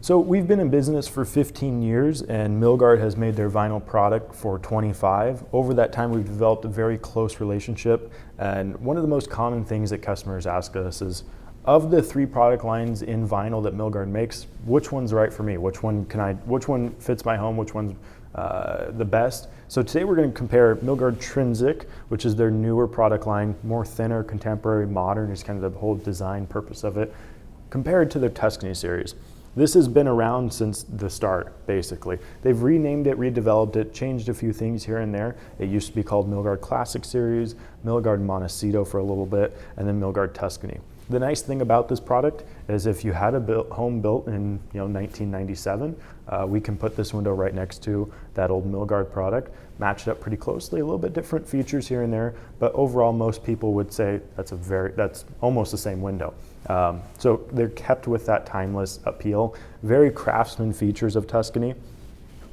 So we've been in business for 15 years and Milgard has made their vinyl product for 25. Over that time we've developed a very close relationship, and one of the most common things that customers ask us is, of the 3 product lines in vinyl that Milgard makes, which one's right for me? Which one fits my home? Which one's the best? So today we're going to compare Milgard Trinsic, which is their newer product line, more thinner, contemporary, modern is kind of the whole design purpose of it, compared to their Tuscany series. This has been around since the start, basically. They've renamed it, redeveloped it, changed a few things here and there. It used to be called Milgard Classic Series, Milgard Montecito for a little bit, and then Milgard Tuscany. The nice thing about this product is if you had a home built in 1997, we can put this window right next to that old Milgard product, match it up pretty closely, a little bit different features here and there, but overall most people would say that's almost the same window. So they're kept with that timeless appeal, very craftsman features of Tuscany.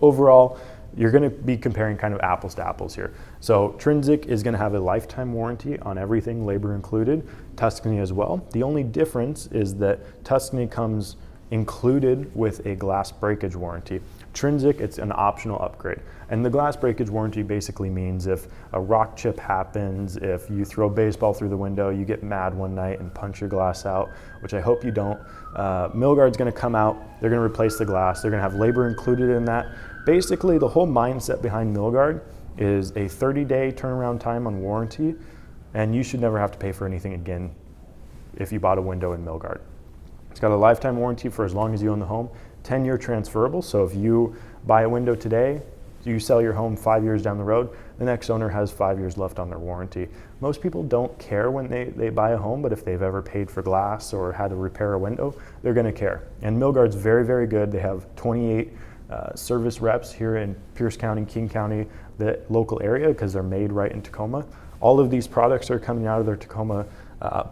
Overall, you're going to be comparing kind of apples to apples here. So Trinsic is going to have a lifetime warranty on everything, labor included, Tuscany as well. The only difference is that Tuscany comes included with a glass breakage warranty. Trinsic, it's an optional upgrade. And the glass breakage warranty basically means if a rock chip happens, if you throw a baseball through the window, you get mad one night and punch your glass out, which I hope you don't. Milgard's going to come out, they're going to replace the glass, they're going to have labor included in that. Basically, the whole mindset behind Milgard is a 30-day turnaround time on warranty, and you should never have to pay for anything again if you bought a window in Milgard. It's got a lifetime warranty for as long as you own the home, 10-year transferable, so if you buy a window today, you sell your home 5 years down the road, the next owner has 5 years left on their warranty. Most people don't care when they buy a home, but if they've ever paid for glass or had to repair a window, they're going to care. And Milgard's very, very good. They have 28 service reps here in Pierce County, King County, the local area, because they're made right in Tacoma. All of these products are coming out of their Tacoma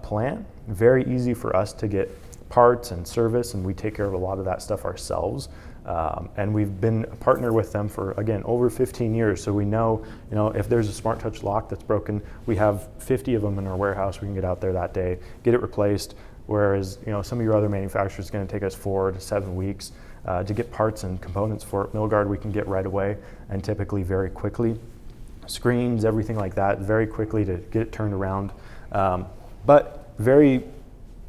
plant. Very easy for us to get parts and service, and we take care of a lot of that stuff ourselves. And we've been a partner with them for, again, over 15 years. So we know, if there's a Smart Touch lock that's broken, we have 50 of them in our warehouse. We can get out there that day, get it replaced. Whereas, some of your other manufacturers is going to take us 4 to 7 weeks to get parts and components for it. Milgard we can get right away and typically very quickly. Screens, everything like that, very quickly to get it turned around. But very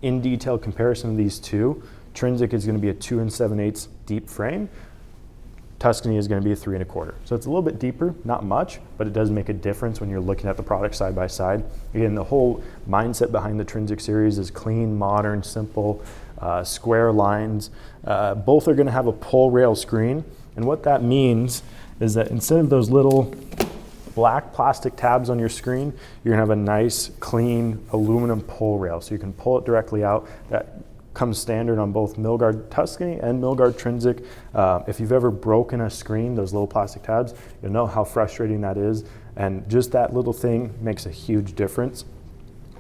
in detail comparison of these two, Trinsic is going to be a 2 7/8 deep frame. Tuscany is going to be a 3 1/4. So it's a little bit deeper, not much, but it does make a difference when you're looking at the product side by side. Again, the whole mindset behind the Trinsic series is clean, modern, simple, square lines. Both are going to have a pull rail screen, and what that means is that instead of those little black plastic tabs on your screen, you're going to have a nice, clean aluminum pull rail, so you can pull it directly out. That comes standard on both Milgard Tuscany and Milgard Trinsic. If you've ever broken a screen, those little plastic tabs, you'll know how frustrating that is, and just that little thing makes a huge difference.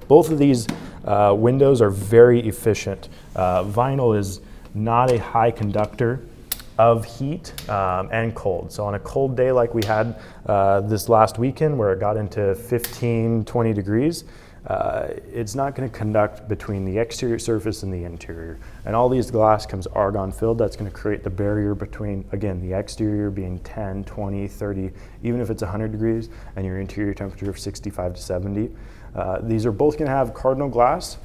Both of these windows are very efficient. Vinyl is not a high conductor of heat and cold. So on a cold day like we had this last weekend where it got into 15, 20 degrees, it's not going to conduct between the exterior surface and the interior. And all these glass comes argon filled. That's going to create the barrier between, again, the exterior being 10, 20, 30, even if it's 100 degrees, and your interior temperature of 65 to 70. These are both going to have cardinal glass.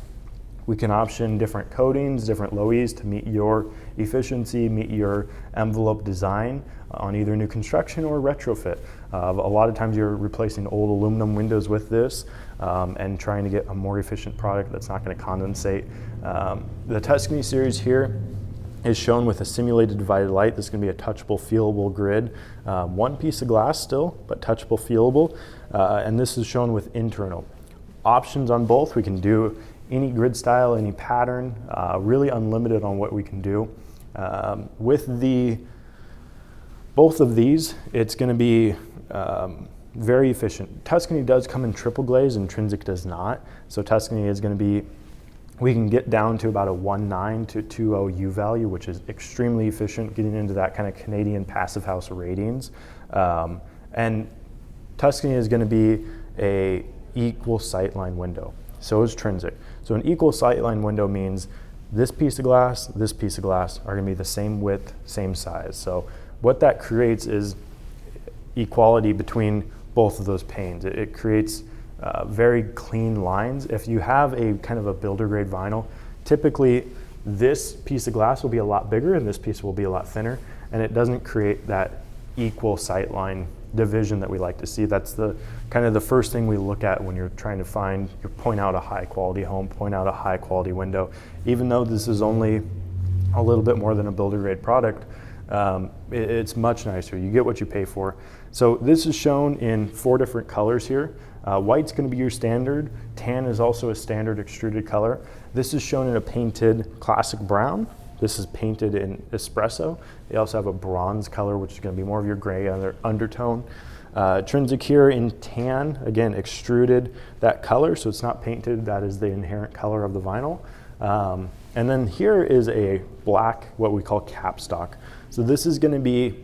We can option different coatings, different low-E's to meet your efficiency, meet your envelope design on either new construction or retrofit. A lot of times you're replacing old aluminum windows with this and trying to get a more efficient product that's not going to condensate. The Tuscany series here is shown with a simulated divided light. This is going to be a touchable, feelable grid. One piece of glass still, but touchable, feelable. And this is shown with internal. Options on both. We can do any grid style, any pattern, really unlimited on what we can do. With both of these, it's going to be very efficient. Tuscany does come in triple glaze and Trinsic does not. So Tuscany is going to be, we can get down to about a 1.9 to 2.0 U value, which is extremely efficient, getting into that kind of Canadian passive house ratings. And Tuscany is going to be a equal sightline window. So is Trinsic. So an equal sightline window means this piece of glass are gonna be the same width, same size. So what that creates is equality between both of those panes. It creates very clean lines. If you have a kind of a builder grade vinyl, typically this piece of glass will be a lot bigger and this piece will be a lot thinner, and it doesn't create that equal sight line division that we like to see. That's the kind of the first thing we look at when you're trying to point out a high quality home, point out a high quality window. Even though this is only a little bit more than a builder grade product, it's much nicer. You get what you pay for. So this is shown in 4 different colors here. White's going to be your standard. Tan is also a standard extruded color. This is shown in a painted classic brown. This is painted in espresso. They also have a bronze color, which is going to be more of your gray undertone. Trinsic here in tan, again, extruded that color, so it's not painted. That is the inherent color of the vinyl. And then here is a black, what we call capstock. So this is going to be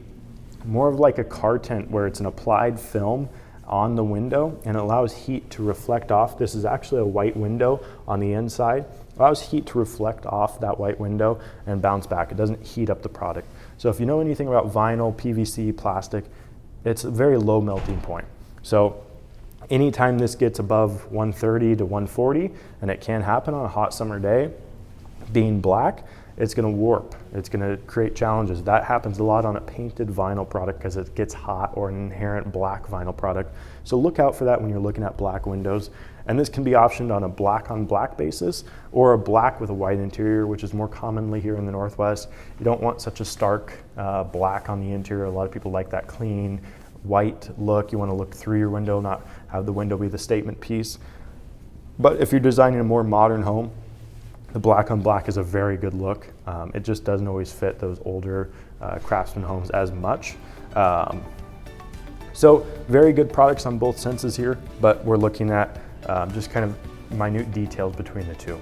more of like a car tent where it's an applied film on the window and allows heat to reflect off. This is actually a white window on the inside. Allows heat to reflect off that white window and bounce back. It doesn't heat up the product. So if you know anything about vinyl, PVC, plastic, it's a very low melting point. So anytime this gets above 130 to 140, and it can happen on a hot summer day, being black, it's going to warp. It's going to create challenges. That happens a lot on a painted vinyl product because it gets hot, or an inherent black vinyl product. So look out for that when you're looking at black windows. And this can be optioned on a black on black basis or a black with a white interior, which is more commonly here in the Northwest. You don't want such a stark black on the interior. A lot of people like that clean white look. You want to look through your window, not have the window be the statement piece. But if you're designing a more modern home, the black on black is a very good look. It just doesn't always fit those older craftsman homes as much. So very good products on both senses here, but we're looking at just kind of minute details between the two.